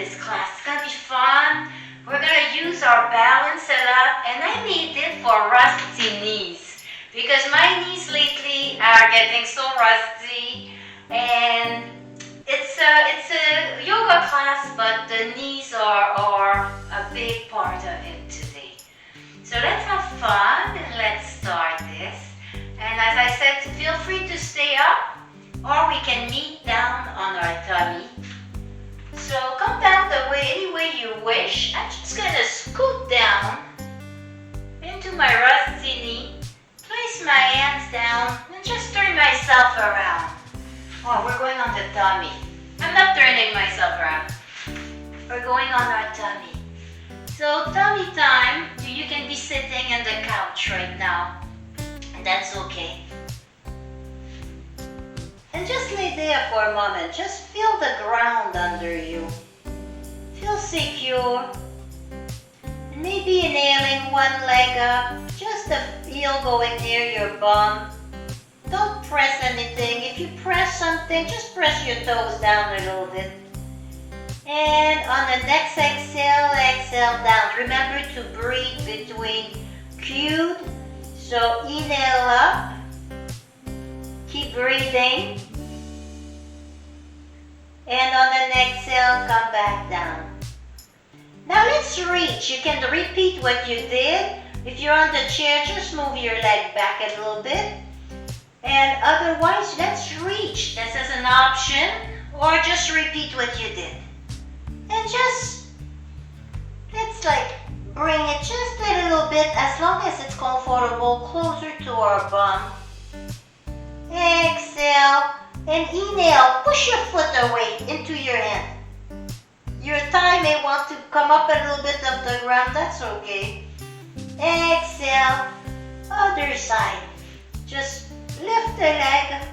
this class. It's gonna be fun. We're gonna use our balance a lot, and I need it for rusty knees because my knees lately are getting so rusty, and it's a yoga class, but the knees are a big part of it today. So let's have fun and let's start this. And as I said, feel free to stay up, or we can meet down on our tummy. So come down any way you wish. I'm just gonna scoot down into my rusty knee, place my hands down, and just turn myself around. Oh, we're going on the tummy. I'm not turning myself around. We're going on our tummy. So tummy time, you can be sitting on the couch right now, and that's okay. And just lay there for a moment. Just feel the ground under you. Feel secure. And maybe inhaling one leg up, just the heel going near your bum. Don't press anything. If you press something, just press your toes down a little bit. And on the next exhale, exhale down. Remember to breathe between cued. So inhale up. Keep breathing. And on the next exhale, come back down. Now let's reach. You can repeat what you did. If you're on the chair, just move your leg back a little bit. And otherwise, let's reach. This is an option. Or just repeat what you did. And just, let's bring it just a little bit, as long as it's comfortable, closer to our bum. Exhale and inhale. Push your foot away into your hand. Your thigh may want to come up a little bit off the ground. That's okay. Exhale. Other side. Just lift the leg.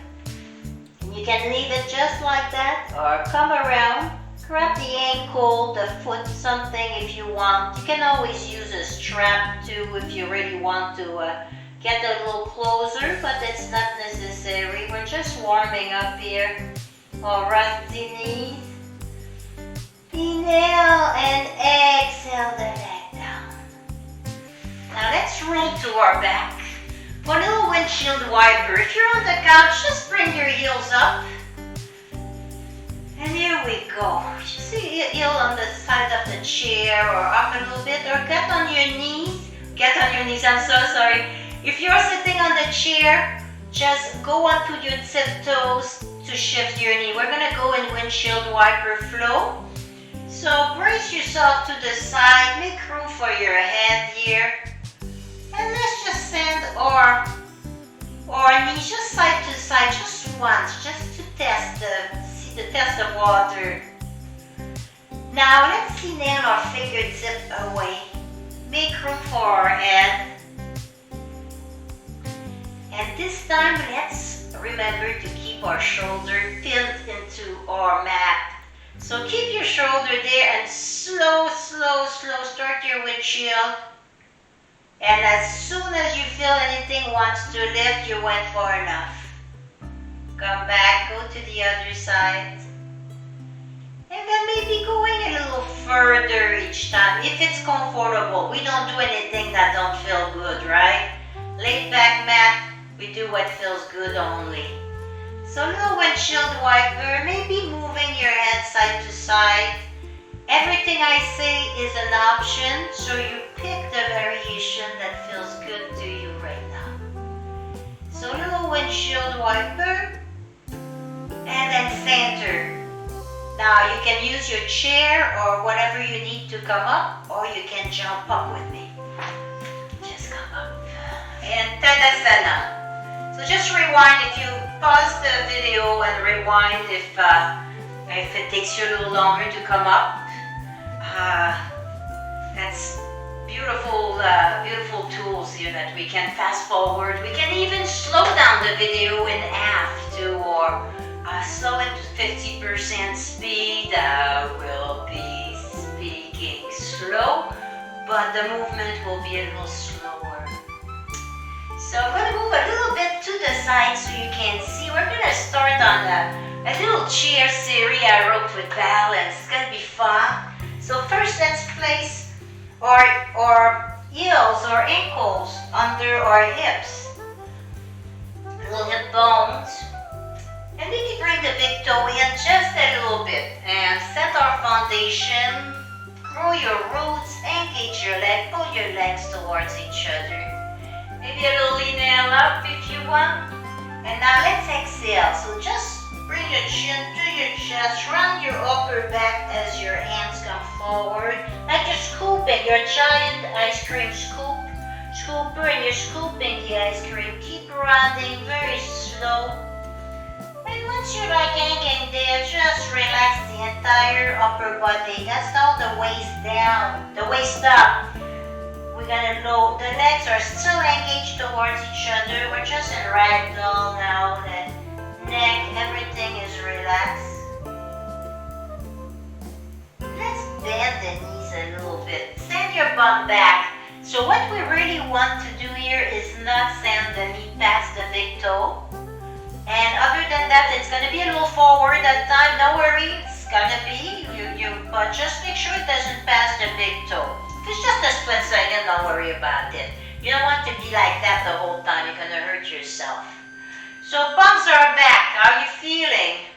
And you can leave it just like that, or come around. Grab the ankle, the foot, something if you want. You can always use a strap too if you really want to get a little closer, but it's not necessary. We're just warming up here. Our rusty knees. Inhale and exhale the leg down. Now let's roll to our back. For a little windshield wiper. If you're on the couch, just bring your heels up. And here we go. Just heel on the side of the chair or up a little bit, or get on your knees. Get on your knees, I'm so sorry. If you're sitting on the chair, just go onto your tiptoes to shift your knee. We're gonna go in windshield wiper flow. So brace yourself to the side, make room for your head here. And let's just send our knees just side to side, just once, just to test the water. Now let's inhale our fingertip away. Make room for our head. And this time let's remember to keep our shoulder pinned into our mat. So keep your shoulder there and slow, start your windshield. And as soon as you feel anything wants to lift, you went far enough. Come back, go to the other side. And then maybe going a little further each time, if it's comfortable. We don't do anything that don't feel good, right? Laidback mat, we do what feels good only. So little windshield wiper, maybe moving your head side to side. Everything I say is an option, so you pick the variation that feels good to you right now. So little windshield wiper. And then center. Now you can use your chair or whatever you need to come up, or you can jump up with me. Just come up. And Tadasana. So just rewind if you pause the video and rewind if it takes you a little longer to come up. That's beautiful tools here that we can fast forward. We can even slow down the video in half too, or slow it to 50% speed. We'll be speaking slow, but the movement will be a little slower. So I'm going to move a little bit to the side so you can see. We're going to start on a little chair series I wrote with balance. It's gonna be fun. So first, let's place our heels or ankles under our hips, little hip bones, and maybe bring the big toe in just a little bit and set our foundation. Grow your roots, engage your leg, pull your legs towards each other. Maybe a little inhale up if you want. And now let's exhale. So just bring your chin to your chest, run your upper back as your hands come forward. Like you're scooping, your giant ice cream scooper, and you're scooping the ice cream. Keep running very slow. And once you're like hanging there, just relax the entire upper body. That's all the waist down, the waist up. We're gonna load, the legs are still engaged towards each other. We're just in ragdoll now. The neck, everything is relaxed. Let's bend the knees a little bit. Send your bum back. So what we really want to do here is not send the knee past the big toe. And other than that, it's going to be a little forward that time. No worry, it's going to be, but just make sure it doesn't pass the big toe. If it's just a split second, don't worry about it. You don't want to be like that the whole time. You're going to hurt yourself. So palms are back. How are you feeling?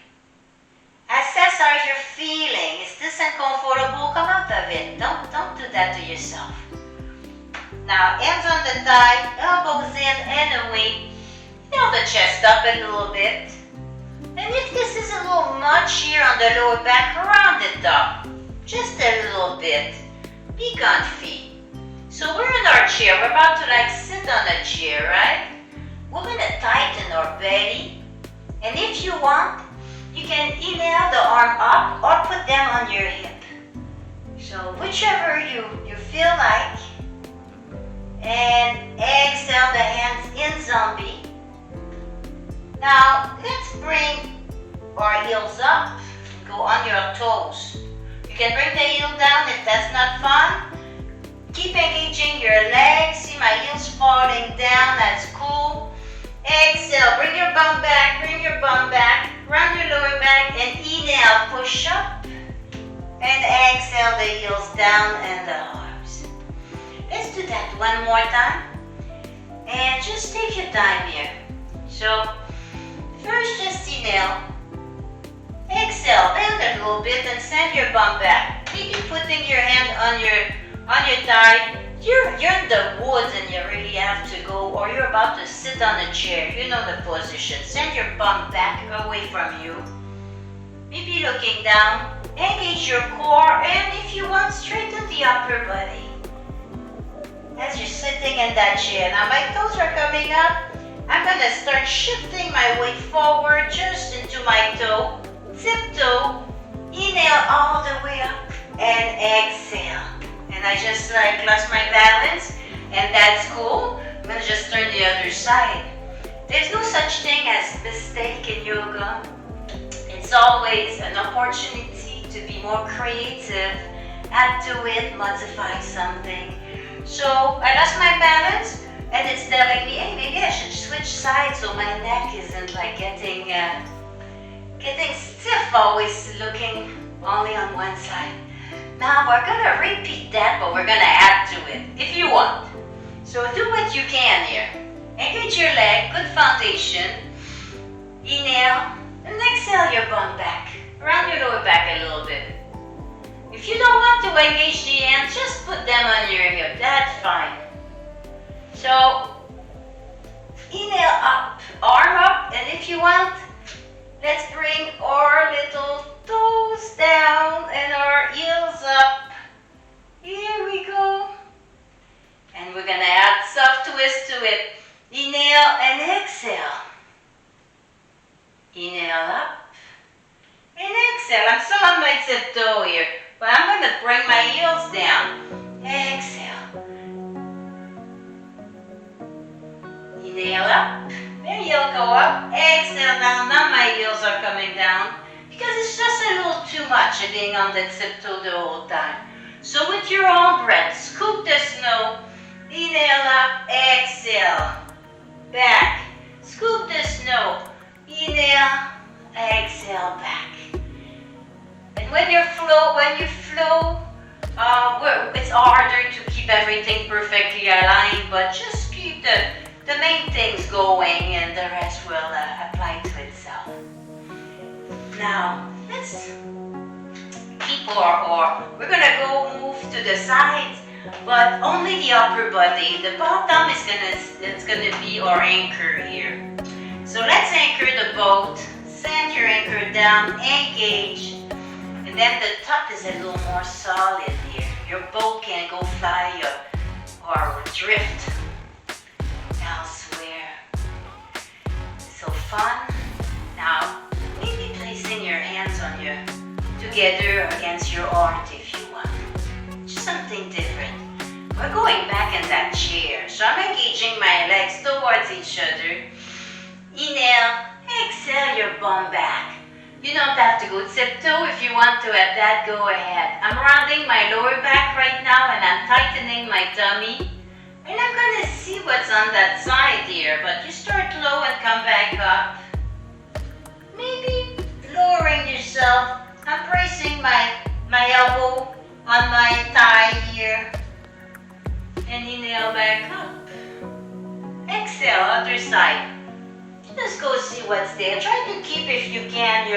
Assess how you're feeling. Is this uncomfortable? Come out of it. Don't do that to yourself. Now, hands on the thigh, elbows in and away. Hold the chest up a little bit. And if this is a little much here on the lower back, round it up. Just a little bit. Be comfy. So we're in our chair. We're about to like sit on a chair, right? We're going to tighten our belly. And if you want, you can inhale the arm up or put them on your hip. So whichever you feel like. And exhale the hands in zombie. Now, let's bring our heels up, go on your toes. You can bring the heel down if that's not fun. Keep engaging your legs. See my heels falling down, that's cool. Exhale, bring your bum back, round your lower back, and inhale, push up. And exhale the heels down and the arms. Let's do that one more time. And just take your time here. So, first, just inhale. Exhale, bend a little bit and send your bum back. Maybe putting your hand on your thigh. You're in the woods and you really have to go, or you're about to sit on a chair. You know the position. Send your bum back away from you. Maybe looking down. Engage your core, and if you want, straighten the upper body. As you're sitting in that chair. Now my toes are coming up. I'm going to start shifting my weight forward just into my toe. Tiptoe. Inhale all the way up and exhale. And I just like lost my balance, and that's cool. I'm going to just turn the other side. There's no such thing as mistake in yoga. It's always an opportunity to be more creative, add to it, modify something. So I lost my balance. And it's telling me, hey, maybe I should switch sides so my neck isn't like getting stiff, always looking only on one side. Now we're gonna repeat that, but we're gonna add to it, if you want. So do what you can here. Engage your leg, good foundation. Inhale, and exhale your bum back. Round your lower back a little bit. If you don't want to engage the hands, just put them on your hip, that's fine. So, inhale up, arm up, and if you want, let's bring our little toes down and our heels up. Here we go. And we're gonna add soft twist to it. Inhale and exhale. Inhale up and exhale. I'm still on my tiptoe here, but I'm gonna bring my heels down. Exhale. Inhale up, and heel go up, exhale down. Now my heels are coming down because it's just a little too much being on the tiptoe the whole time. So with your own breath, scoop the snow, inhale up, exhale, back, scoop the snow, inhale, exhale, back. when you flow, it's harder to keep everything perfectly aligned, but just keep the main things going and the rest will apply to itself. Now, let's keep we're gonna go move to the sides, but only the upper body. The bottom it's gonna be our anchor here. So let's anchor the boat, send your anchor down, engage, and then the top is a little more solid here. Your boat can go fly or drift elsewhere. So fun. Now, maybe placing your hands on your together against your heart if you want. Just something different. We're going back in that chair. So I'm engaging my legs towards each other. Inhale, exhale your bum back. You don't have to go tiptoe. If you want to at that, go ahead. I'm rounding my lower back right now and I'm tightening my tummy. And I'm going to see what's on that side here. But you start low and come back up. Maybe lowering yourself. I'm bracing my elbow on my thigh here. And inhale back up. Exhale, other side. Just go see what's there. Try to keep, if you can,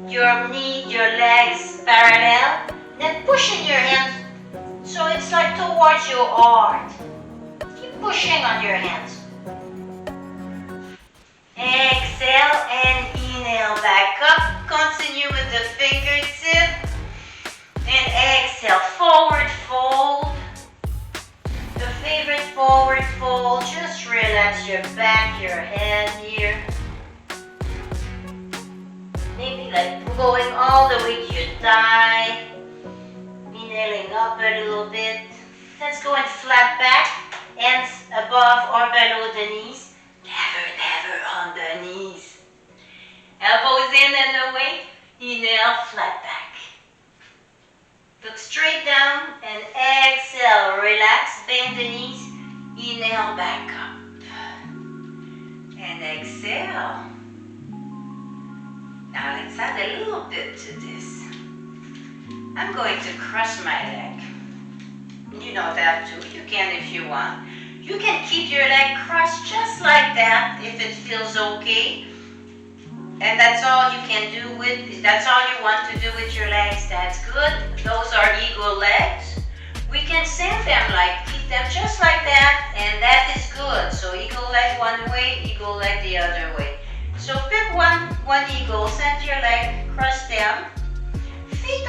your knee, your legs parallel. Then pushing your hands so it's like towards your heart. Keep pushing on your hands. Exhale and inhale back up. Continue with the fingertip. And exhale, forward fold. The favorite forward fold. Just relax your back, your head here. Maybe like going all the way to your thigh. Inhaling up a little bit. Let's go and flat back. Hands above or below the knees. Never on the knees. Elbows in and away. Inhale, flat back. Look straight down and exhale. Relax, bend the knees. Inhale, back up. And exhale. Now let's add a little bit to this. I'm going to cross my leg. You don't have to. You can if you want. You can keep your leg crossed just like that if it feels okay. And that's all you can do that's all you want to do with your legs. That's good. Those are eagle legs. We can send them keep them just like that, and that is good. So eagle leg one way, eagle leg the other way. So pick one eagle, send your leg, cross them. Feet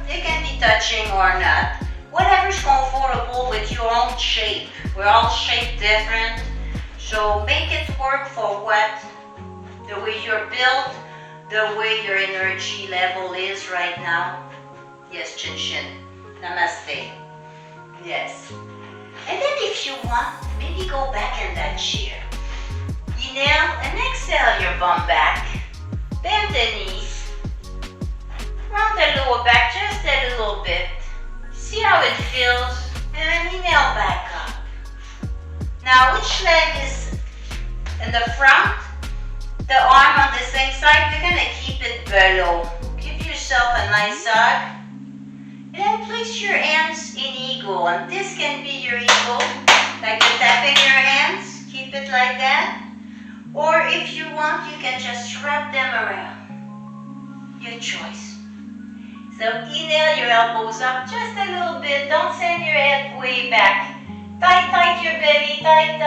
they can be touching or not. Whatever's comfortable with your own shape. We're all shaped different. So make it work for the way you're built, the way your energy level is right now. Yes, chin chin. Namaste. Yes. And then if you want, maybe go back in that chair. Inhale and exhale your bum back. Bend the knees. Round the lower back just a little bit. See how it feels. And inhale back up. Now which leg is in the front? The arm on the same side, we're going to keep it below. Give yourself a nice hug. And then place your hands in eagle. And this can be your eagle. Like you're tapping your hands. Keep it like that. Or if you want, you can just wrap them around. Your choice. So inhale your elbows up just a little bit. Don't send your head way back. Tight your belly. Tight.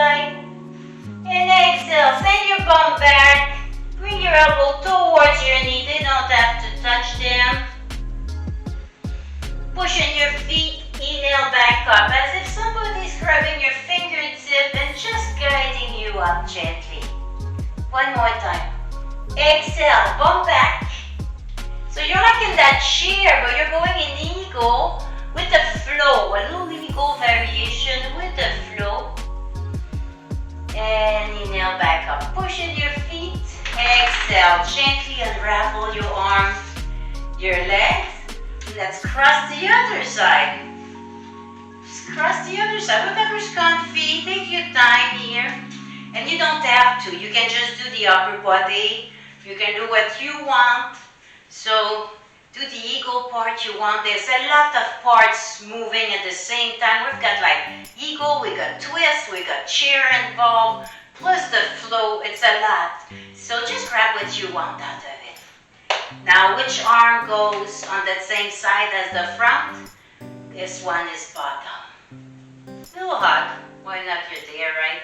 And exhale, send your bum back. Bring your elbow towards your knee. They don't have to touch them. Pushing your feet, inhale back up. As if somebody's grabbing your fingertip and just guiding you up gently. One more time. Exhale, bum back. So you're like in that chair, but you're going in eagle with the flow. A little eagle variation with the flow. And inhale back up. Pushing your feet. Exhale. Gently unravel your arms, your legs. Let's cross the other side. Just cross the other side. Whatever's comfy. Take your time here. And you don't have to. You can just do the upper body. You can do what you want. So do the eagle part you want. There's a lot of parts moving at the same time. We've got like eagle, we got twist, we got chair involved, plus the flow. It's a lot. So just grab what you want out of it. Now, which arm goes on that same side as the front? This one is bottom. Little hug. Why not? You're there, right?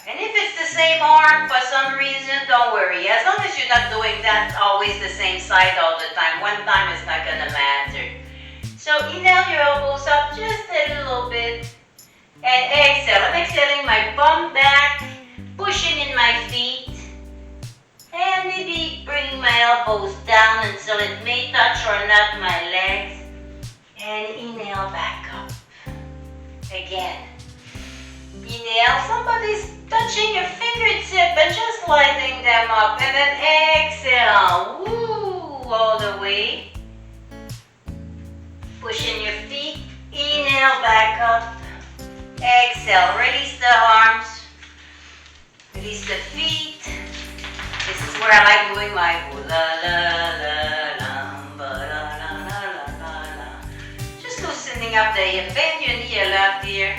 And if it's the same arm for some reason, don't worry. As long as you're not doing that always the same side all the time, one time is not going to matter. So inhale your elbows up just a little bit. And exhale. I'm exhaling my bum back, pushing in my feet. And maybe bringing my elbows down until it may touch or not my legs. And inhale back up. Again. Inhale. Somebody's touching your fingertip and just lighting them up. And then exhale. Woo! All the way. Pushing your feet. Inhale back up. Exhale. Release the arms. Release the feet. This is where I like doing my la la la la ba la la la la la. Just loosening up the hip. Bend your knee a lot here.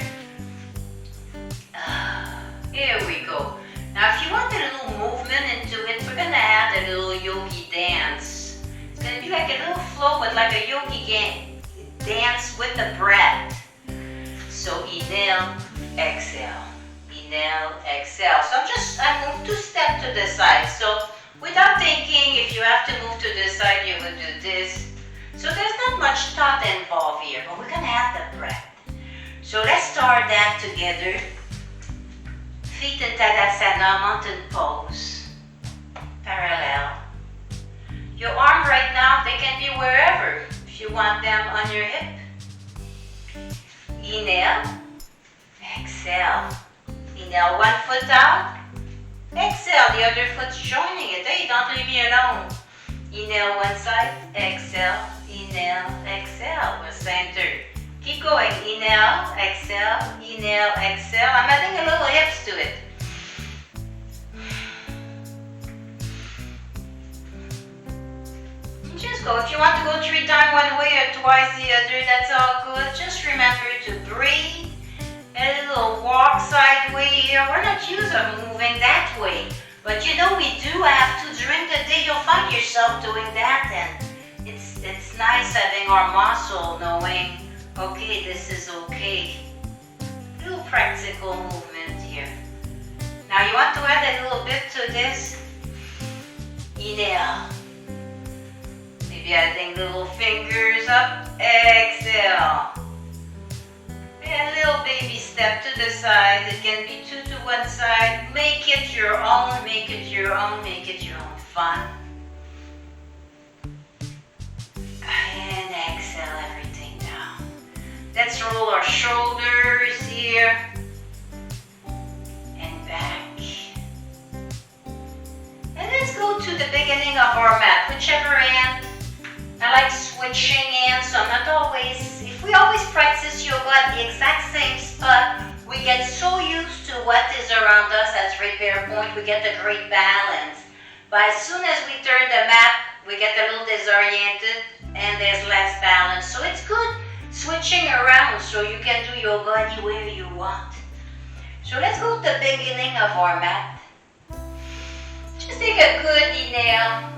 Here we go. Now if you want a little movement into it, we're going to add a little yogi dance. It's going to be like a little flow, but like a yogi dance with the breath. So inhale, exhale. Inhale, exhale. So I move 2 steps to the side. So without thinking, if you have to move to the side, you would do this. So there's not much thought involved here, but we're going to add the breath. So let's start that together. Feet in Tadasana, mountain pose. Parallel. Your arm right now, they can be wherever. If you want them on your hip. Inhale. Exhale. Inhale, 1 foot out. Exhale, the other foot's joining it. Hey, don't leave me alone. Inhale, one side. Exhale. Inhale, exhale. We're centered. Keep going. Inhale, exhale, inhale, exhale. I'm adding a little hips to it. Just go. If you want to go 3 times one way or twice the other, that's all good. Just remember to breathe. A little walk sideways here. We're not used to moving that way. But you know we do have to. During the day, you'll find yourself doing that. And it's nice having our muscle knowing, okay, this is okay. A little practical movement here. Now you want to add a little bit to this. Inhale. Maybe adding little fingers up. Exhale. And a little baby step to the side. It can be 2 to one side. Make it your own, make it your own, make it your own fun. And exhale everything down. Let's roll our shoulders here. And back. And let's go to the beginning of our mat. Whichever hand. I like switching hands, so I'm not always, if we always practice yoga at the exact same spot, we get so used to what is around us as repair point, we get a great balance. But as soon as we turn the mat, we get a little disoriented and there's less balance. So it's good switching around so you can do yoga anywhere you want. So let's go to the beginning of our mat. Just take a good inhale.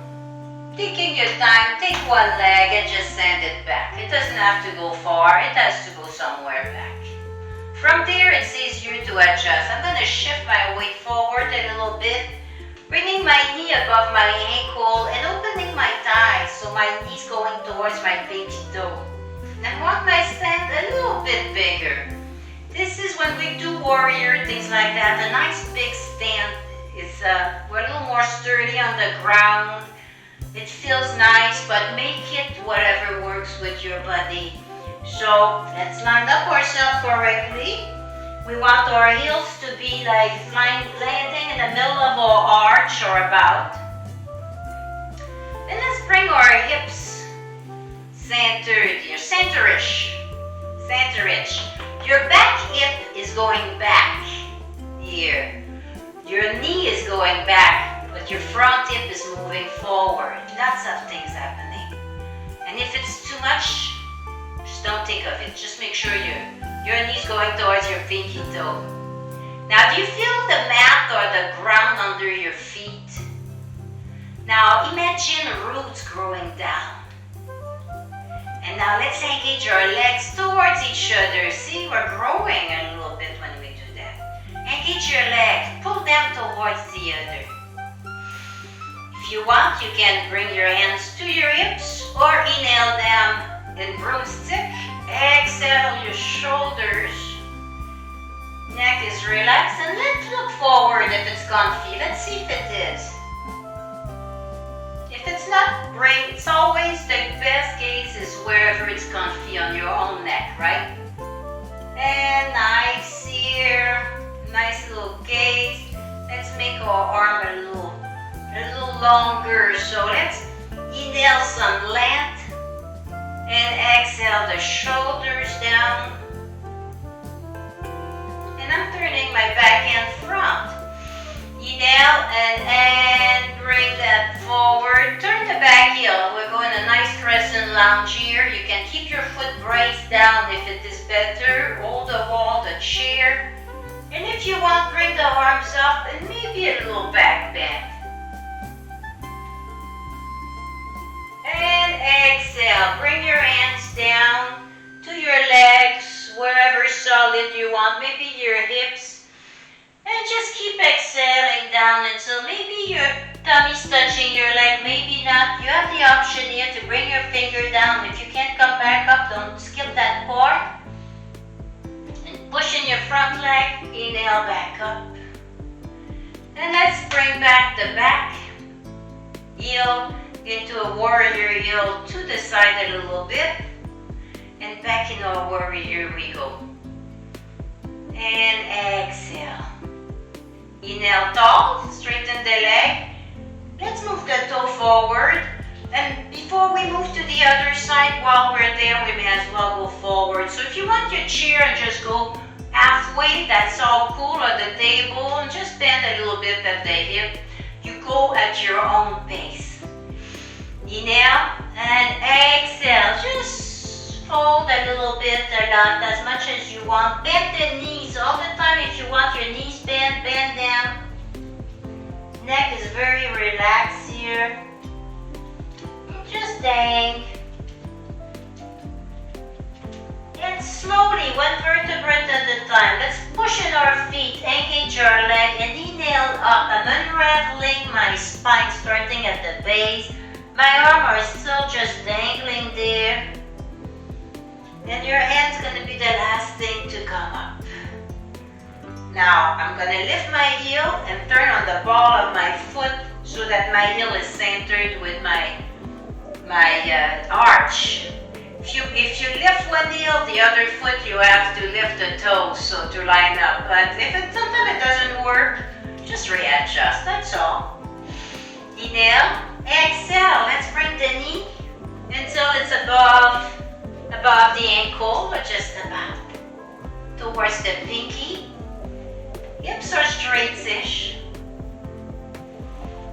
Taking your time, take one leg and just send it back. It doesn't have to go far, it has to go somewhere back. From there, it's easier to adjust. I'm going to shift my weight forward a little bit, bringing my knee above my ankle and opening my thighs so my knee's going towards my baby toe. And I want my stand a little bit bigger. This is when we do warrior, things like that. A nice big stand is we're a little more sturdy on the ground. It feels nice, but make it whatever works with your body. So let's line up ourselves correctly. We want our heels to be like landing in the middle of our arch or about. Then let's bring our hips centered here, centerish. Your back hip is going back here. Your knee is going back. but your front hip is moving forward. Lots of things happening. And if it's too much, just don't think of it. Just make sure your knees going towards your pinky toe. Now, do you feel the mat or the ground under your feet? Now, imagine roots growing down. And now let's engage our legs towards each other. See, we're growing a little bit when we do that. Engage your legs, pull them towards the other. If you want, you can bring your hands to your hips or inhale them in broomstick. Exhale your shoulders. Neck is relaxed, and let's look forward if it's comfy. Let's see if it is. If it's not, it's always the best case is wherever it's comfy on your own neck, right? And nice here, nice little gaze. Let's make our arm a little longer. So let's inhale some length and exhale the shoulders down. And I'm turning my back and front. Inhale and bring that forward. Turn the back heel. We're going a nice crescent lunge here. You can keep your foot braced down if it is better. Hold the wall, the chair. And if you want, bring the arms up and maybe a little back bend. And exhale. Bring your hands down to your legs, wherever solid you want. Maybe your hips. And just keep exhaling down until maybe your tummy's touching your leg, maybe not. You have the option here to bring your finger down. If you can't come back up, don't skip that part. And push in your front leg, inhale back up. And let's bring back the back heel into a warrior heel to the side a little bit. And back in our warrior we go. And exhale. Inhale tall, straighten the leg. Let's move the toe forward. And before we move to the other side, while we're there, we may as well go forward. So if you want your chair and just go halfway, that's all cool, or the table, and just bend a little bit at the hip. You go at your own pace. Inhale and exhale. Just fold a little bit, a lot, as much as you want. Bend the knees all the time. If you want your knees bent, bend them. Neck is very relaxed here. Just hang. And slowly, one vertebrae at a time, let's push in our feet, engage our leg, and inhale up. I'm unraveling my spine, starting at the base. My arms are still just dangling there. And your hand's going to be the last thing to come up. Now, I'm going to lift my heel and turn on the ball of my foot so that my heel is centered with my arch. If you lift one heel, the other foot, you have to lift the toes so to line up. But sometimes it doesn't work, just readjust, that's all. Inhale, exhale. Let's bring the knee until it's above the ankle, or just about towards the pinky. Hips are straight-ish.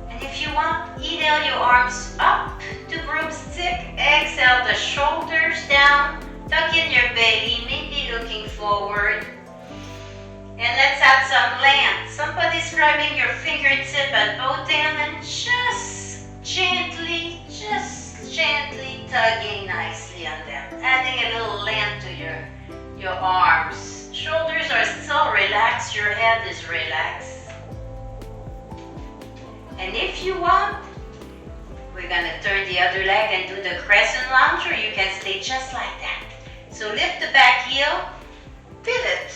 And if you want, inhale your arms up to broomstick. Exhale the shoulders down. Tuck in your belly, maybe looking forward. And let's add some length. Somebody's grabbing your fingertip at both ends and just gently tugging nicely on them. Adding a little length to your arms. Shoulders are still relaxed, your head is relaxed. And if you want, we're going to turn the other leg and do the crescent lunge, or you can stay just like that. So lift the back heel, pivot.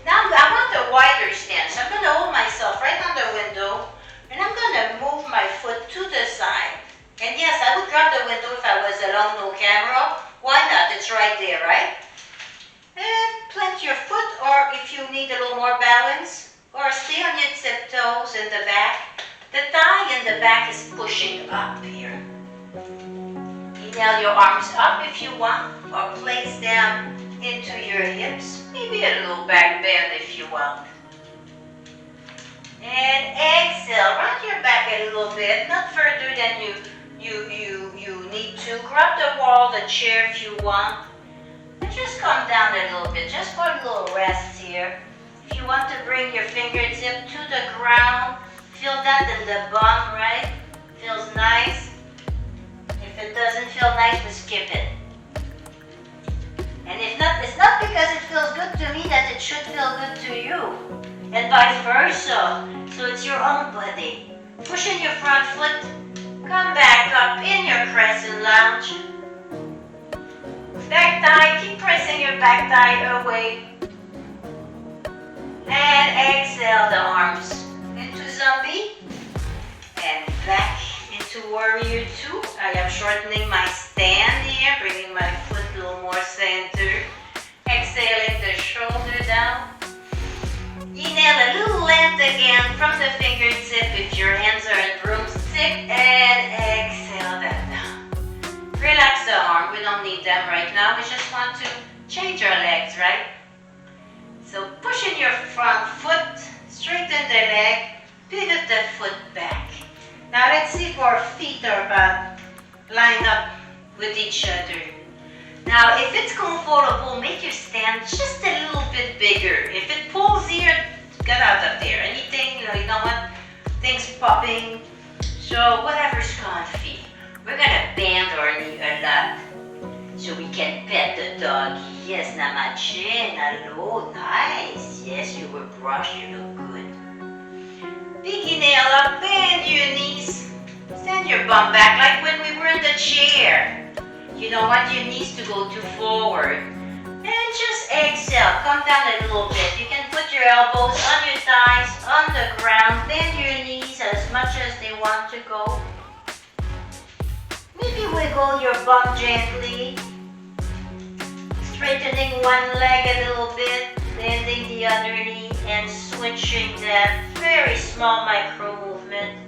Now I want a wider stance. I'm going to hold myself right on the window, and I'm going to move my foot to the side. And yes, I would grab the window if I was alone, no camera. Why not? It's right there, right? And plant your foot, or if you need a little more balance, or stay on your tiptoes in the back. The thigh and the back is pushing up here. Inhale your arms up if you want, or place them into your hips. Maybe a little back bend if you want. And exhale, round your back a a little bit, not further than you need to. Grab the wall, the chair if you want. And just come down a little bit, just for a little rest here. If you want to bring your fingertip to the ground, feel that in the bum, right? Feels nice. If it doesn't feel nice, just skip it. And if not, it's not because it feels good to me that it should feel good to you. And vice versa. So it's your own body. Push in your front foot. Come back up in your crescent lunge. Back thigh, keep pressing your back thigh away. And exhale the arms into zombie. And back into warrior 2. I am shortening my stand here, bringing my foot a little more center. Exhaling the shoulder down. Inhale a little length again from the fingertip if your hands are in broomstick. And exhale that down. Relax the arm. We don't need them right now. We just want to change our legs, right? So push in your front foot, straighten the leg, pivot the foot back. Now let's see if our feet are about lined up with each other. Now if it's comfortable, make your stand just a little bit bigger. If it pulls here, get out of there. Anything, you know what? Things popping. So whatever's comfy. We're gonna bend our knee a lot so we can pet the dog. Yes, Namachinchin. Hello, nice. Yes, you were brushed. You look good. Big inhale up, bend your knees. Send your bum back like when we were in the chair. You don't want your knees to go too forward. And just exhale. Come down a little bit. You can put your elbows on your thighs, on the ground. Bend your knees as much as they want to go. Maybe wiggle your bum gently. Straightening one leg a little bit, bending the other knee, and switching that very small micro movement.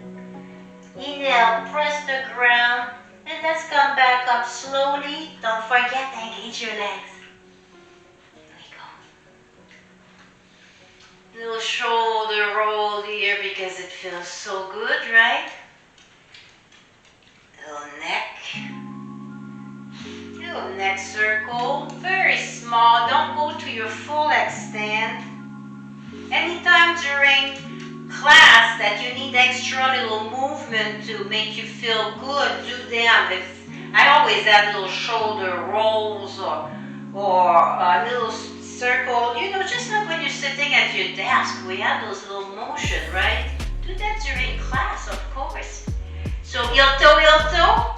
Inhale, press the ground, and let's come back up slowly. Don't forget to engage your legs. Here we go. Little shoulder roll here because it feels so good, right? Little neck circle, very small. Don't go to your full extent. Anytime during class that you need extra little movement to make you feel good, do them. I always add little shoulder rolls or a little circle. You know, just like when you're sitting at your desk, we have those little motion, right? Do that during class, of course. So heel toe, heel toe.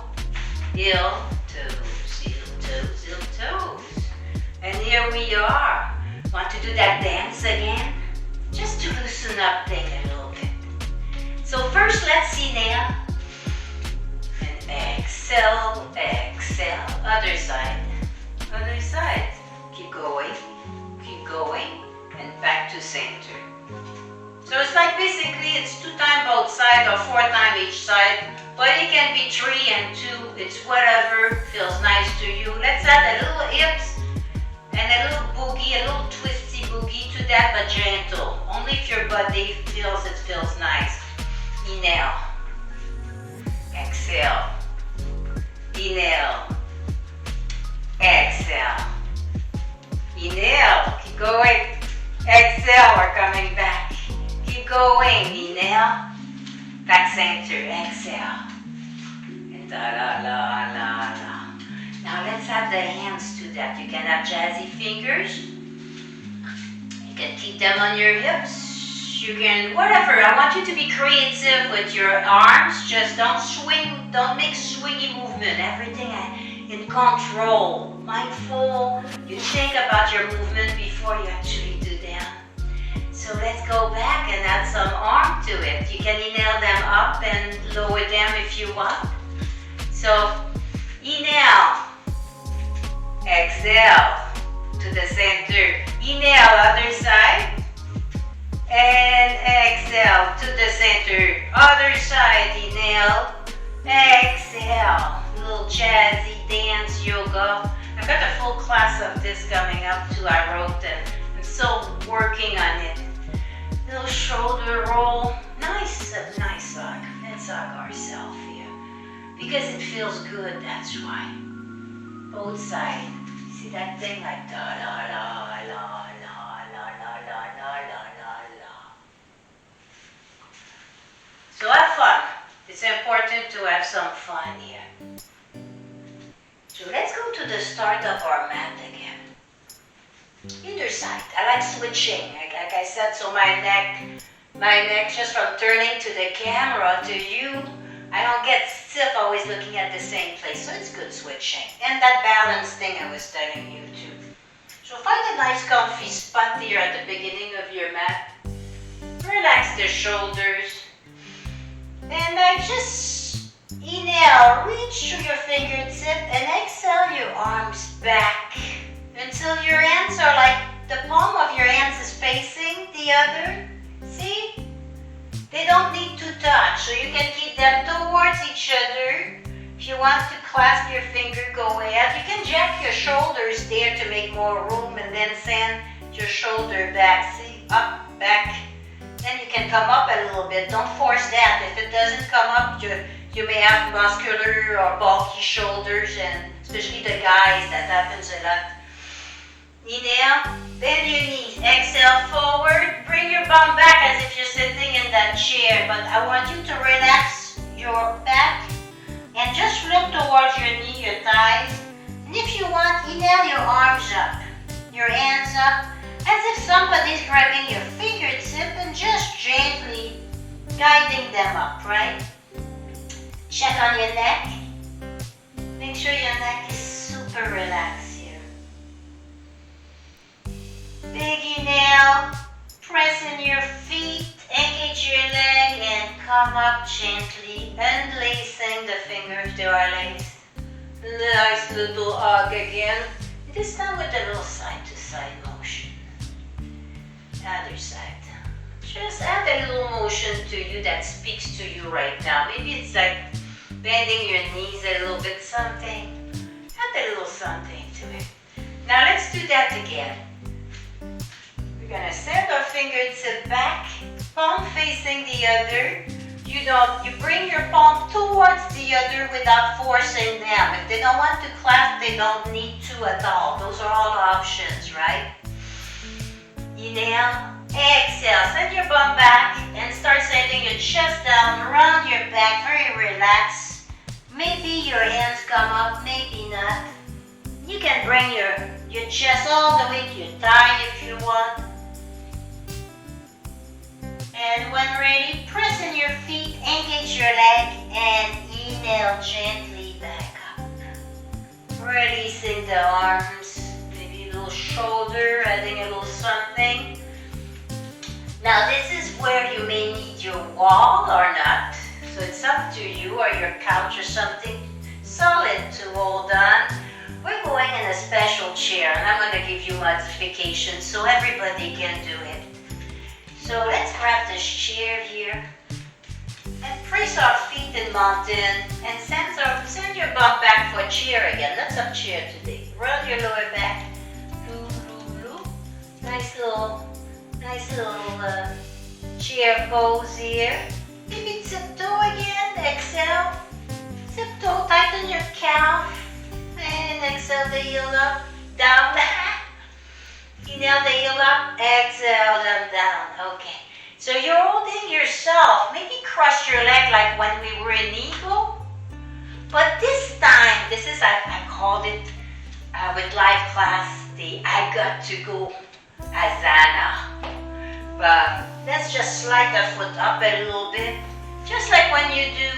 Heel toes. And here we are. Want to do that dance again? Just to loosen up things a little bit. So first let's inhale. And exhale, exhale. Other side. Other side. Keep going. And back to center. So it's like basically it's 2 times both sides or 4 times each side. But it can be 3 and 2. It's whatever feels nice to you. Let's add a little hips and a little boogie, a little twisty boogie to that, but gentle. Only if your body feels it feels nice. Inhale. Exhale. Inhale. Exhale. Inhale. Keep going. Exhale. We're coming back. Keep going. Inhale. Back center, exhale. And la. Now let's add the hands to that. You can have jazzy fingers. You can keep them on your hips. You can, whatever. I want you to be creative with your arms. Just don't swing, don't make swingy movement. Everything in control. Mindful. You think about your movement before you actually do them. So let's go back and add some arm to it. You can inhale them up and lower them if you want. So inhale, exhale to the center. Inhale, other side. And exhale to the center. Other side, inhale, exhale. Little jazzy dance yoga. I've got a full class of this coming up too. I wrote and I'm still working on it. Little shoulder roll. Nice dog. That's feels good, that's why. Both sides. See that thing like la la la la la la la la la la la. So have fun. It's important to have some fun here. So let's go to the start of our mat again. Either side. I like switching. Like I said, so my neck just from turning to the camera to you, I don't get stiff always looking at the same place. So it's good switching. And that balance thing I was telling you too. So find a nice comfy spot here at the beginning of your mat. Relax the shoulders. And just inhale, reach to your fingertip and exhale your arms back until your hands are like the palm of your hands is facing the other. See? They don't need to touch, so you can keep them towards each other. If you want to clasp your finger, go ahead. You can jack your shoulders there to make more room and then send your shoulder back. See? Up, back. Then you can come up a little bit. Don't force that. If it doesn't come up, you may have muscular or bulky shoulders, and especially the guys, that happens a lot. Inhale, bend your knees, exhale forward, bring your bum back as if you're sitting in that chair, but I want you to relax your back and just look towards your knee, your thighs, and if you want, inhale your arms up, your hands up, as if somebody's grabbing your fingertip and just gently guiding them up, right? Check on your neck. Make sure your neck is super relaxed here. Big inhale, press in your feet, engage your leg and come up gently, unlacing the fingers to our legs. Nice little hug again. This time with a little side to side motion. Other side. Just add a little motion to you that speaks to you right now. Maybe it's like bending your knees a little bit, something. Add a little something to it. Now let's do that again. We're gonna send our fingertip back, palm facing the other. You bring your palm towards the other without forcing them. If they don't want to clasp, they don't need to at all. Those are all options, right? Inhale, exhale, send your bum back and start sending your chest down around your back, very relaxed. Maybe your hands come up, maybe not. You can bring your chest all the way to your thigh if you want. And when ready, press in your feet, engage your leg, and inhale gently back up. Releasing the arms. Little shoulder, adding a little something. Now this is where you may need your wall or not. So it's up to you, or your couch or something solid to hold on. We're going in a special chair and I'm going to give you modifications so everybody can do it. So let's grab this chair here and place our feet in mountain and send your bum back for a chair again. Let's have chair today. Roll your lower back. Nice little chair pose here. Maybe tiptoe again. Exhale. Tiptoe, tighten your calf. And exhale the heel up, down. Inhale the heel up, exhale them down. Okay. So you're holding yourself. Maybe cross your leg like when we were in eagle. But this time, I called it with live class, I got to go asana. But let's just slide the foot up a little bit. Just like when you do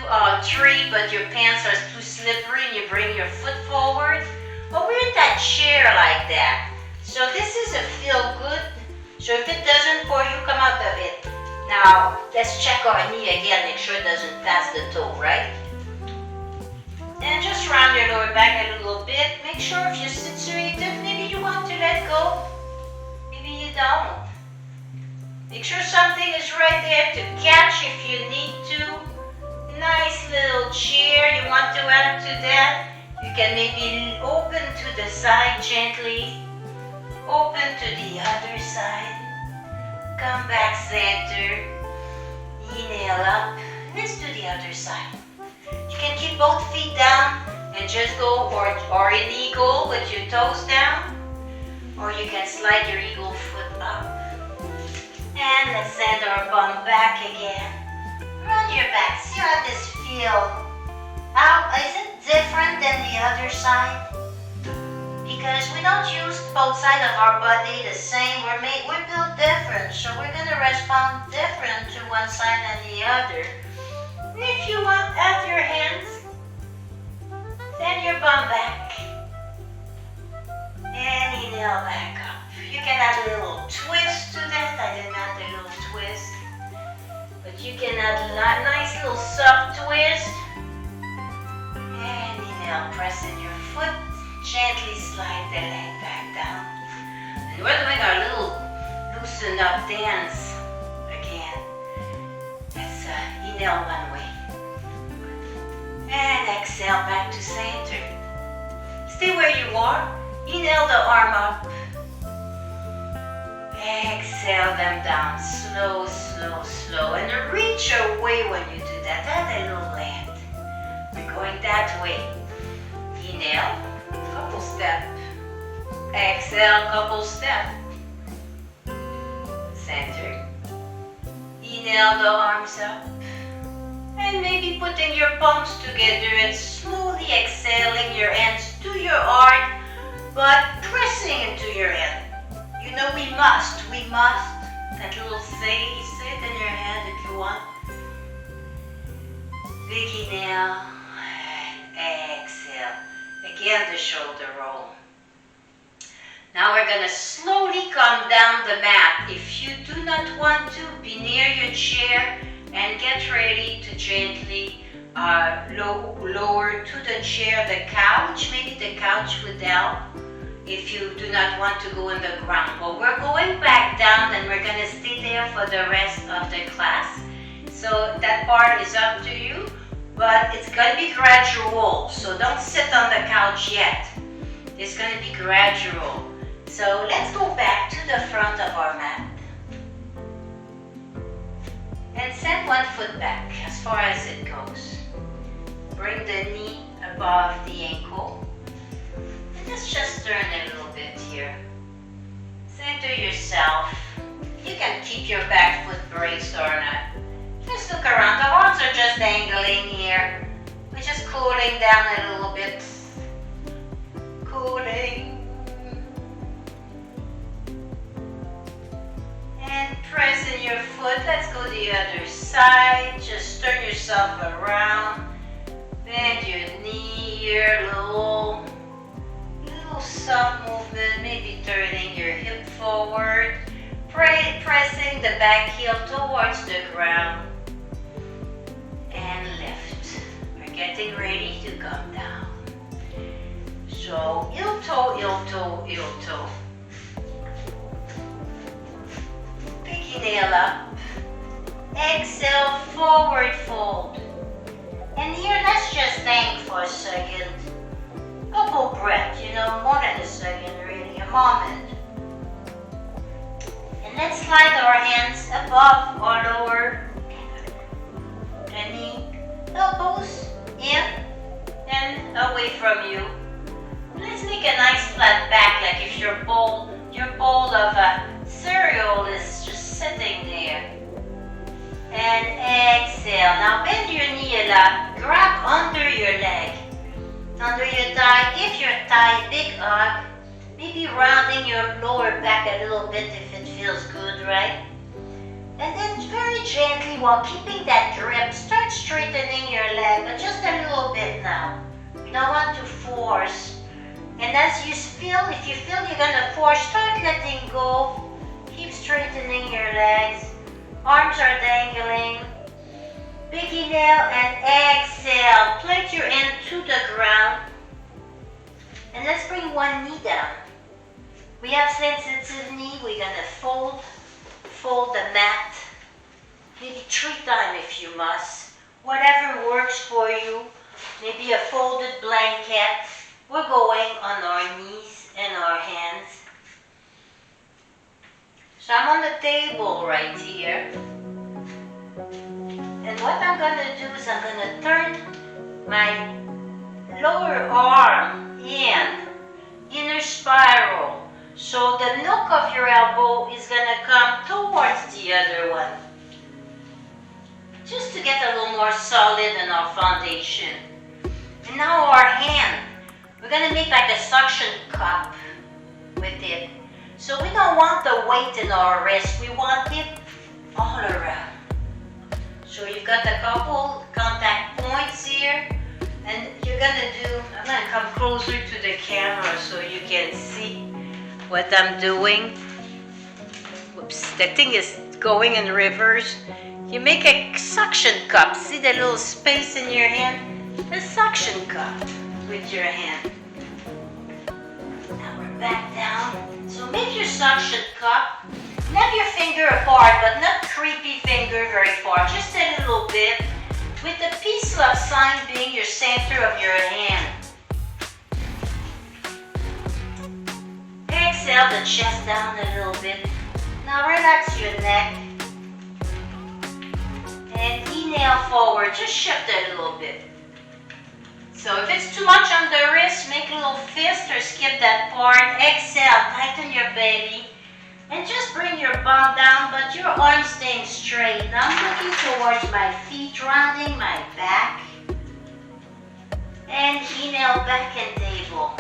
tree, but your pants are too slippery and you bring your foot forward. Well, we're in that chair like that. So this is a feel good. So if it doesn't for you, come out of it. Now, let's check our knee again, make sure it doesn't pass the toe, right? And just round your lower back a little bit. Make sure if you're situated, maybe you want to let go. Maybe you don't. Make sure something is right there to catch if you need to. Nice little chair you want to add to that. You can maybe open to the side gently. Open to the other side. Come back center. Inhale up. Let's do the other side. You can keep both feet down. go or in eagle with your toes down, or you can slide your eagle foot up. And let's send our bum back again. Run your back. See how this feels. How is it different than the other side? Because we don't use both sides of our body the same. We're built different, so we're gonna respond different to one side than the other. If you want, add your hands, send your bum back, and inhale back up. You can add a little twist to that. I didn't add a little twist, but you can add a nice little soft twist. And inhale, press in your foot. Gently slide the leg back down. And we're doing our little loosen up dance again. Let's inhale one way. And exhale back to center. Stay where you are. Inhale the arm up. Exhale them down. Slow, slow, slow. And reach away when you do that. Add a little land. We're going that way. Inhale. Couple step. Exhale, couple step. Center. Inhale the arms up. And maybe putting your palms together and slowly exhaling your hands to your heart, but pressing into your hand. You know we must. That little say it in your hand if you want. Big inhale and exhale. Again, the shoulder roll. Now we're going to slowly come down the mat. If you do not want to, be near your chair and get ready to gently lower to the chair, the couch. Maybe the couch would help if you do not want to go in the ground. But we're going back down and we're going to stay there for the rest of the class. So that part is up to you. But it's going to be gradual, so don't sit on the couch yet. It's going to be gradual. So let's go back to the front of our mat. And send one foot back as far as it goes. Bring the knee above the ankle. And let's just turn a little bit here. Center yourself. You can keep your back foot braced or not. Just look around. The arms are just dangling here. We're just cooling down a little bit. Cooling. And press in your foot. Let's go the other side. Just turn yourself around. Bend your knee here. Little soft movement. Maybe turning your hip forward. Pressing the back heel towards the ground. And lift. We're getting ready to come down. So, heel toe, heel toe, heel toe. Big inhale up. Exhale, forward fold. And here, let's just hang for a second. Couple breaths, more than a second, really, a moment. And let's slide our hands above or lower. The knee, elbows in and away from you. Let's make a nice flat back, like if your bowl of cereal is just sitting there. And exhale. Now bend your knee a lot. Grab under your leg, under your thigh. Give your thigh a big hug. Maybe rounding your lower back a little bit if it feels good, right? And then very gently, while keeping that grip, start straightening your leg, but just a little bit now. We don't want to force. And as you feel, if you feel you're going to force, start letting go. Keep straightening your legs. Arms are dangling. Big inhale and exhale. Plant your hand to the ground. And let's bring one knee down. We have sensitive knee. We're going to fold the mat. Maybe 3 times if you must. Whatever works for you. Maybe a folded blanket. We're going on our knees and our hands. So I'm on the table right here. And what I'm going to do is I'm going to turn my lower arm in inner spiral. So the nook of your elbow is gonna come towards the other one. Just to get a little more solid in our foundation. And now our hand, we're gonna make like a suction cup with it. So we don't want the weight in our wrist, we want it all around. So you've got a couple contact points here, and you're gonna do, I'm gonna come closer to the camera so you can see what I'm doing. Whoops, the thing is going in reverse. You make a suction cup. See the little space in your hand? A suction cup with your hand. Now we're back down. So make your suction cup. Have your finger apart, but not creepy finger very far. Just a little bit. With the peace love sign being your center of your hand. Exhale the chest down a little bit. Now relax your neck. And inhale forward, just shift a little bit. So if it's too much on the wrist, make a little fist or skip that part. Exhale, tighten your belly. And just bring your bum down, but your arms staying straight. Now I'm looking towards my feet, rounding my back. And inhale, back and table.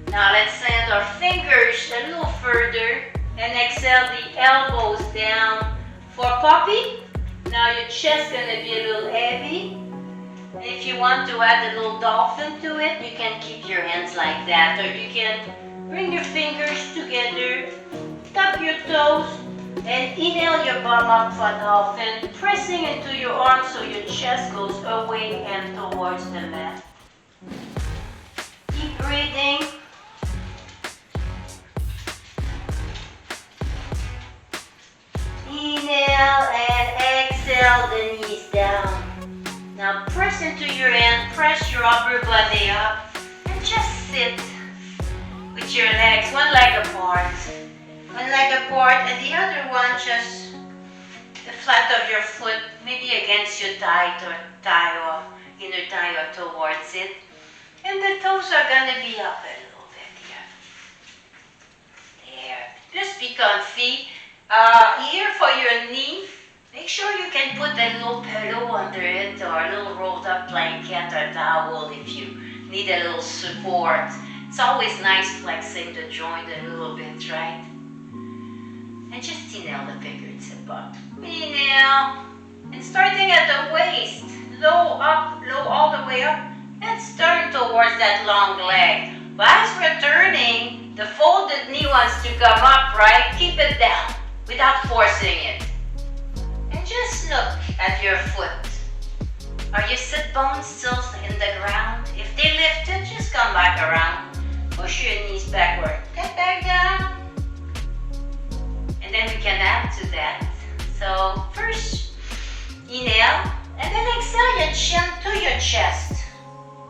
Now let's send our fingers a little further. And exhale the elbows down for puppy. Now your chest is going to be a little heavy. And if you want to add a little dolphin to it, you can keep your hands like that. Or you can bring your fingers together, tap your toes, and inhale your bum up for dolphin, pressing into your arms so your chest goes away and towards the mat. Keep breathing. Inhale and exhale the knees down. Now press into your hand, press your upper body up, and just sit with your legs, one leg apart. One leg apart and the other one just the flat of your foot, maybe against your thigh or inner thigh or towards it. And the toes are gonna be up a little bit here. There. Just be comfy. Here for your knee, make sure you can put a little pillow under it or a little rolled up blanket or towel if you need a little support. It's always nice flexing the joint a little bit, right? And just inhale the fingertip up. Inhale. And starting at the waist, low up, low all the way up. Let's turn towards that long leg. But as we're turning, the folded knee wants to come up, right? Keep it down without forcing it. And just look at your foot. Are your sit bones still in the ground? If they lifted, just come back around. Push your knees backward. Get back down. And then we can add to that. So first, inhale. And then exhale your chin to your chest.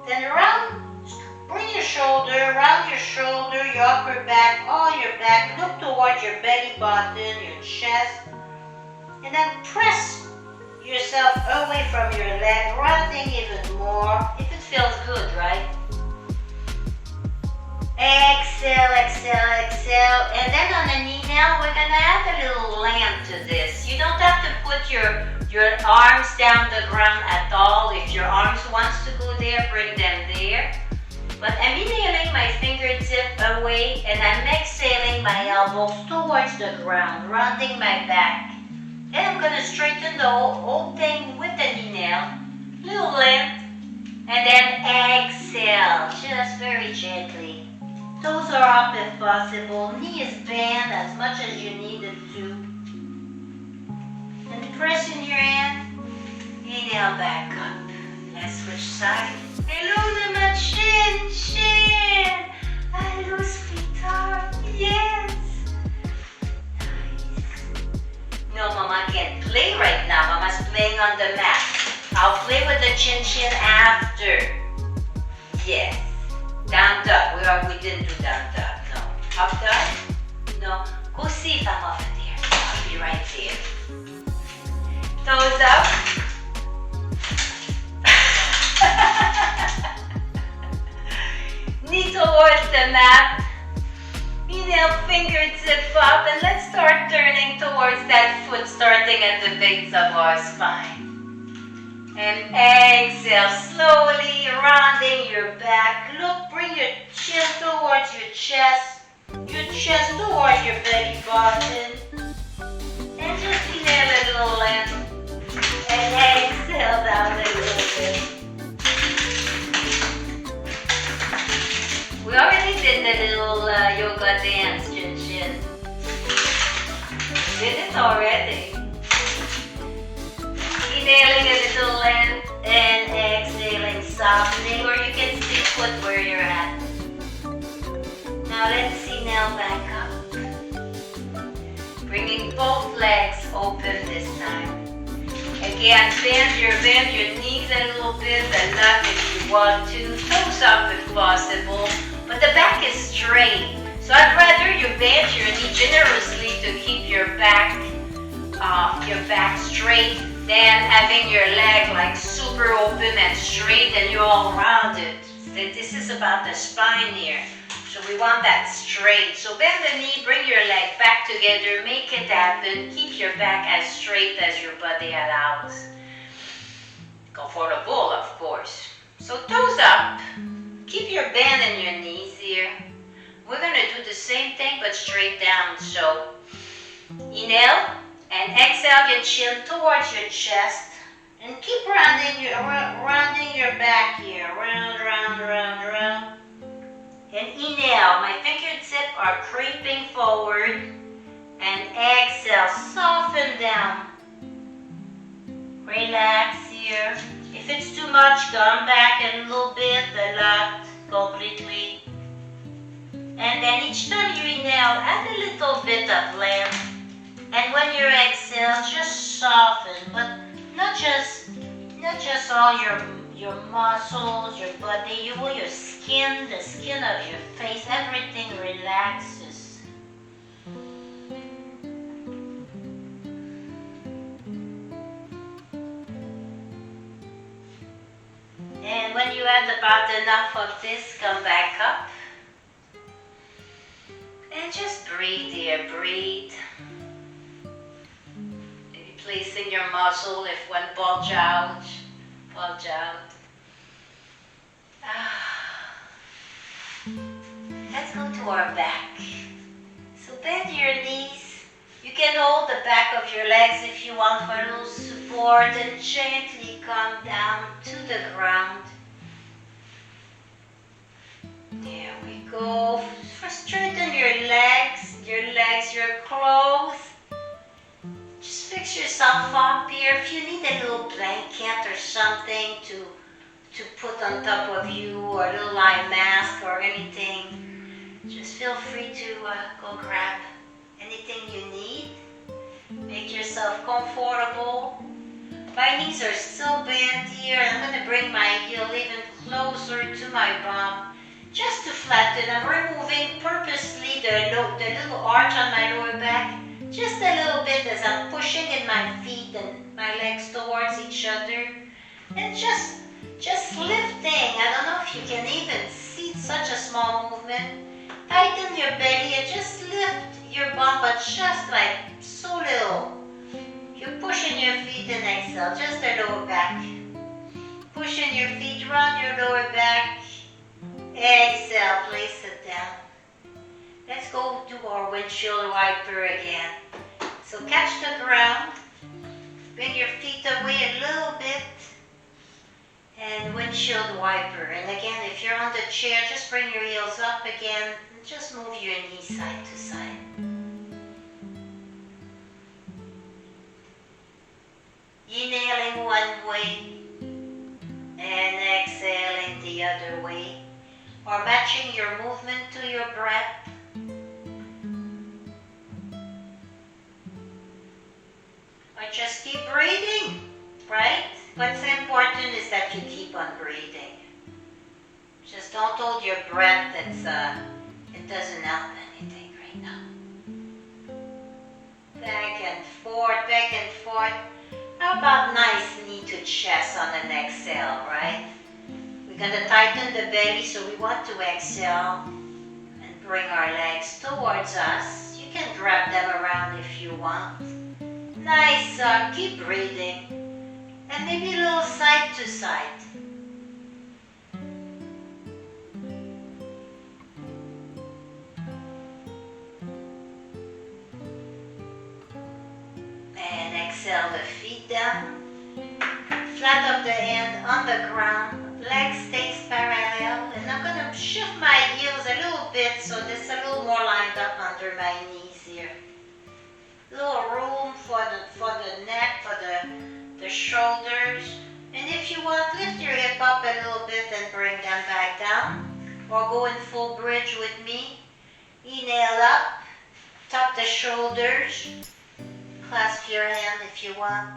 Then bring your shoulder, round your shoulder, your upper back, all your back. Look towards your belly button, your chest. And then press yourself away from your leg, rounding even more. If it feels good, right? Exhale, exhale, exhale. And then on an inhale, we're going to add a little land to this. You don't have to put your arms down the ground at all. If your arms wants to go there, bring them there. But I'm inhaling my fingertip away and I'm exhaling my elbows towards the ground, rounding my back. Then I'm going to straighten the whole thing with an inhale, little length, and then exhale, just very gently. Toes are up if possible, knee is bent as much as you need it to. And press in your hand, inhale back up. Let's switch sides. Hello Namachinchin! Hello sweetheart, yes! No, Mama can't play right now. Mama's playing on the mat. I'll play with the chin-chin after. Yes. Down dog. We didn't do down dog. No. Up dog? No. Go see if I'm over there. I'll be right there. Toes up. width of our spine. And exhale, slowly rounding your back. Look, bring your chin towards your chest towards your belly button. And just inhale a little length. And exhale down a little bit. We already did the little yoga dance, Chin Chin. Did it already. Inhaling a little length and exhaling, softening, or you can stay put where you're at. Now let's inhale back up. Bringing both legs open this time. Again, bend your knees a little bit, the left if you want to, toes up if possible, but the back is straight. So I'd rather you bend your knee generously to keep your back straight than having your leg like super open and straight and you're all rounded. This is about the spine here. So we want that straight. So bend the knee, bring your leg back together, make it happen. Keep your back as straight as your body allows. Comfortable, of course. So toes up. Keep your bend in your knees here. We're going to do the same thing but straight down. So inhale and exhale your chin towards your chest. And keep rounding your back here. Round, round, round, round. And inhale, my fingertips are creeping forward. And exhale, soften down. Relax here. If it's too much, come back a little bit, the left completely. And then each time you inhale, add a little bit of length. And when you exhale, just soften, but not just all your muscles, your body, your skin, the skin of your face, everything relaxes. And when you had about enough of this, come back up. And just breathe here, breathe. Maybe placing your muscle if one bulge out, bulge out. Let's go to our back. So bend your knees. You can hold the back of your legs if you want for a little support and gently come down to the ground. There we go. Straighten your legs, your clothes. Just fix yourself up here. If you need a little blanket or something to put on top of you, or a little eye mask or anything, just feel free to go grab anything you need. Make yourself comfortable. My knees are still bent here. I'm going to bring my heel even closer to my bum just to flatten. I'm removing purposely the little arch on my lower back, just a little bit as I'm pushing in my feet and my legs towards each other. And just lifting. I don't know if you can even see such a small movement. Tighten your belly and just lift your bum, but just like so little. You're pushing your feet and exhale, just the lower back. Pushing your feet, round your lower back. Exhale, place it down. Let's go do our windshield wiper again. So catch the ground. Bring your feet away a little bit. And windshield wiper. And again, if you're on the chair, just bring your heels up again. And just move your knees side to side. Inhaling one way and exhaling the other way. Or matching your movement to your breath. Or just keep breathing, right? What's important is that you keep on breathing. Just don't hold your breath. It doesn't help anything right now. Back and forth, back and forth. How about nice knee to chest on an exhale, right? We're going to tighten the belly, so we want to exhale and bring our legs towards us. You can grab them around if you want. Nice, keep breathing. And maybe a little side to side. And exhale the feet down. Flat of the hand on the ground. Legs stays parallel. And I'm going to shift my heels a little bit so this is a little more lined up under my knees here. Little room for the neck, for the shoulders. And if you want, lift your hip up a little bit and bring them back down. Or go in full bridge with me. Inhale up, tap the shoulders. Clasp your hand if you want.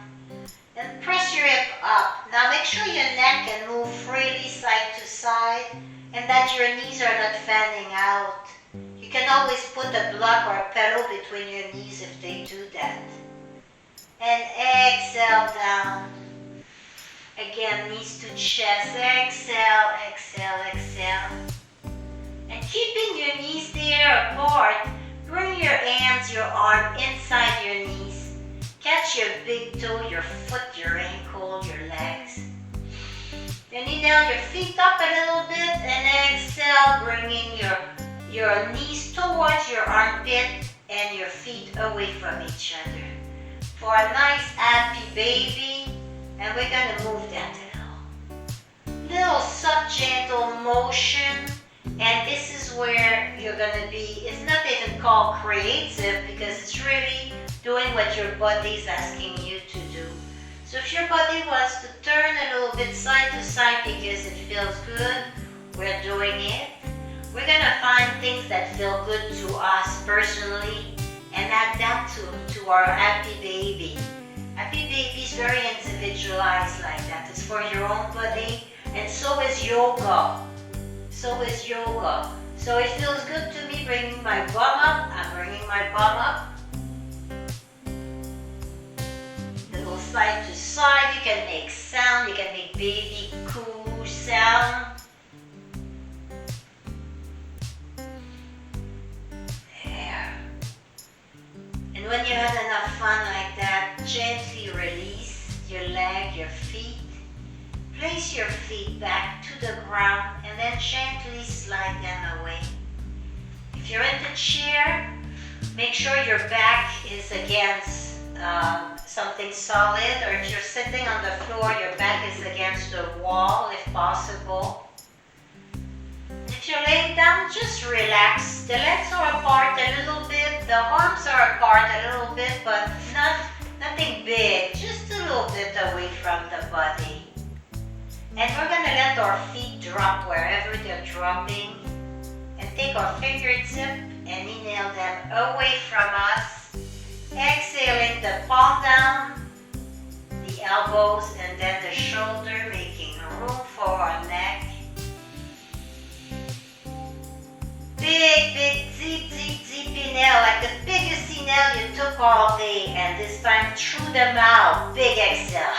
And press your hip up. Now make sure your neck can move freely side to side and that your knees are not fanning out. You can always put a block or a pillow between your knees if they do that. And exhale down. Again, knees to chest. Exhale, exhale, exhale. And keeping your knees there apart, bring your hands, your arm inside your knees. Catch your big toe, your foot, your ankle, your legs. Then inhale your feet up a little bit and exhale, bringing your knees towards your armpit and your feet away from each other. For a nice happy baby, and we're going to move that a little soft gentle motion, and this is where you're going to be. It's not even called creative because it's really doing what your body is asking you to do. So if your body wants to turn a little bit side to side because it feels good, we're doing it. We're going to find things that feel good to us personally and add that to our happy baby. Happy baby is very individualized like that. It's for your own body, and so is yoga. So is yoga. So it feels good to me bringing my bum up. I'm bringing my bum up. Little side to side. You can make sound. You can make baby coo sound. There. And when you had enough fun like that, gently release your leg, your feet. Place your feet back to the ground and then gently slide them away. If you're in the chair, make sure your back is against something solid, or if you're sitting on the floor, your back is against the wall if possible. If you're laying down, just relax. The legs are apart a little bit, the arms are apart a little bit, but nothing big, just a little bit away from the body. And we're going to let our feet drop wherever they're dropping and take our fingertip and inhale them away from us. Exhaling the palm down, the elbows, and then the shoulder, making room for our neck. Big, deep inhale, like the biggest inhale you took all day, and this time through the mouth, big exhale.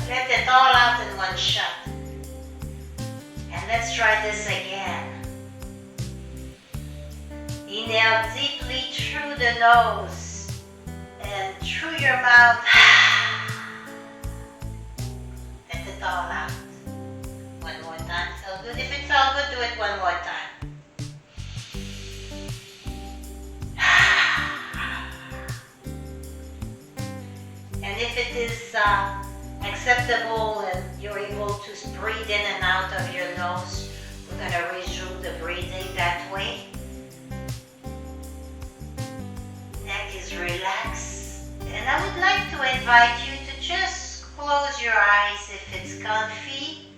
Let it all out in one shot. And let's try this again. Inhale deeply through the nose and through your mouth. Let it all out. One more time. Feel good? If it felt good, do it one more time. And if it is acceptable and you're able to breathe in and out of your nose, we're going to resume the breathing that way. Neck is relaxed. And I would like to invite you to just close your eyes if it's comfy,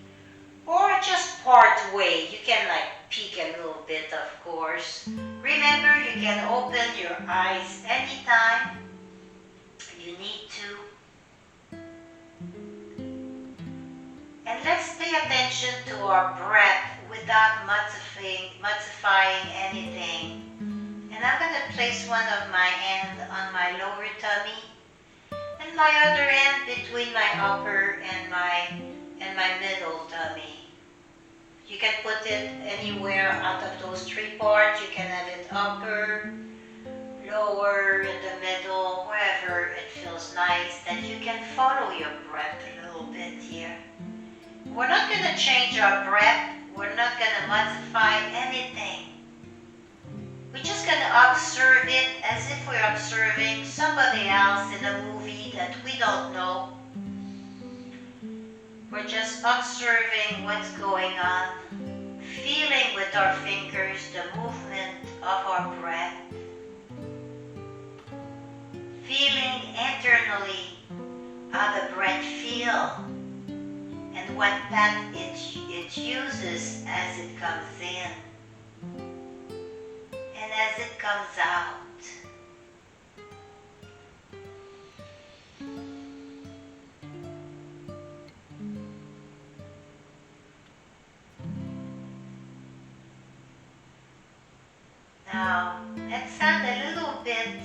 or just part way. You can peek a little bit, of course. Remember, you can open your eyes anytime you need to. And let's pay attention to our breath without modifying anything. And I'm going to place one of my hands on my lower tummy and my other hand between my upper and my middle tummy. You can put it anywhere out of those three parts. You can have it upper, lower, in the middle, wherever it feels nice, that you can follow your breath a little bit here. We're not going to change our breath. We're not going to modify anything. We're just going to observe it as if we're observing somebody else in a movie that we don't know. We're just observing what's going on, feeling with our fingers the movement of our breath, feeling internally how the breath feels and what path it uses as it comes in and as it comes out. Now, let's add a little bit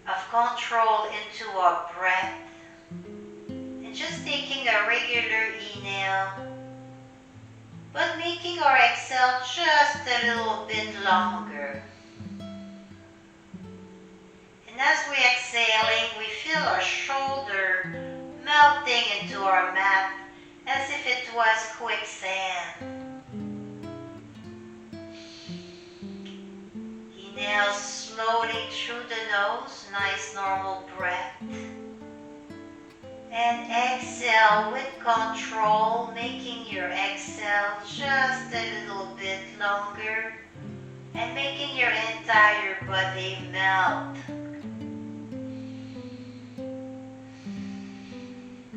of control into our breath and just taking a regular inhale, but making our exhale just a little bit longer. And as we're exhaling, we feel our shoulder melting into our mat as if it was quicksand. Inhale slowly through the nose, nice normal breath. And exhale with control, making your exhale just a little bit longer and making your entire body melt.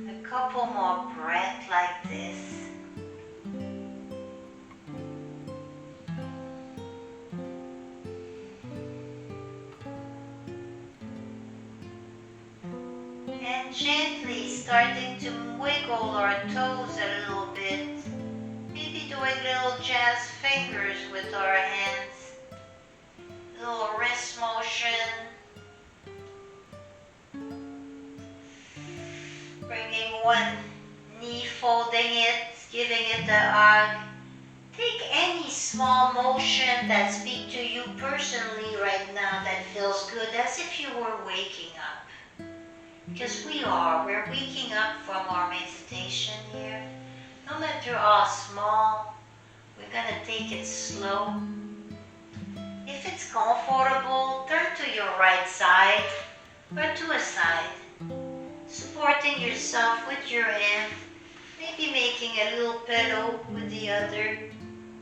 A couple more breaths like this. And gently starting to wiggle our toes a little bit. Maybe doing little jazz fingers with our hands. Little wrist motion. Bringing one knee, folding it, giving it a hug. Take any small motion that speaks to you personally right now that feels good, as if you were waking up. Because we're waking up from our meditation here. No matter how small, we're going to take it slow. If it's comfortable, turn to your right side or to a side. Supporting yourself with your hand, maybe making a little pillow with the other.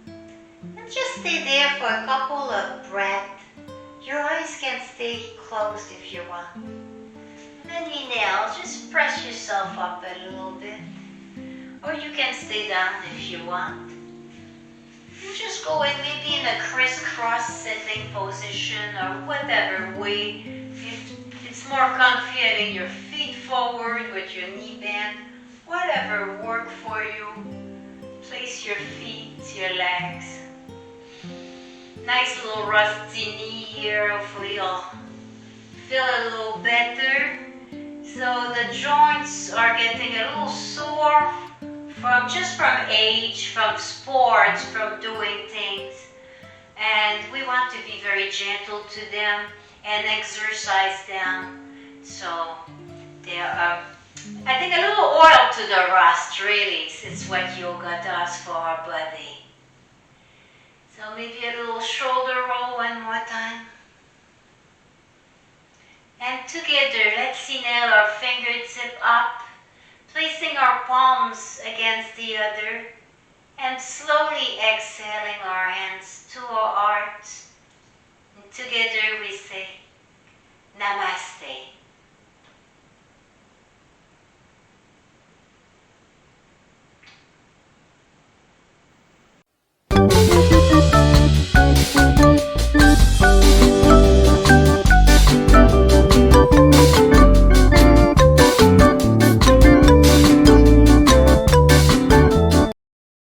And just stay there for a couple of breaths. Your eyes can stay closed if you want. And inhale, just press yourself up a little bit. Or you can stay down if you want. And just go in maybe in a crisscross sitting position or whatever way. If it's more comfy having your feet forward with your knee bent, whatever works for you. Place your feet, your legs. Nice little rusty knee here. Hopefully you'll feel a little better. So the joints are getting a little sore from age, from sports, from doing things. And we want to be very gentle to them and exercise them. So there are, I think, a little oil to the rust, really. It's what yoga does for our body. So maybe a little shoulder roll one more time. And together, let's inhale our fingertip up, placing our palms against the other, and slowly exhaling our hands to our heart. And together we say, Namaste.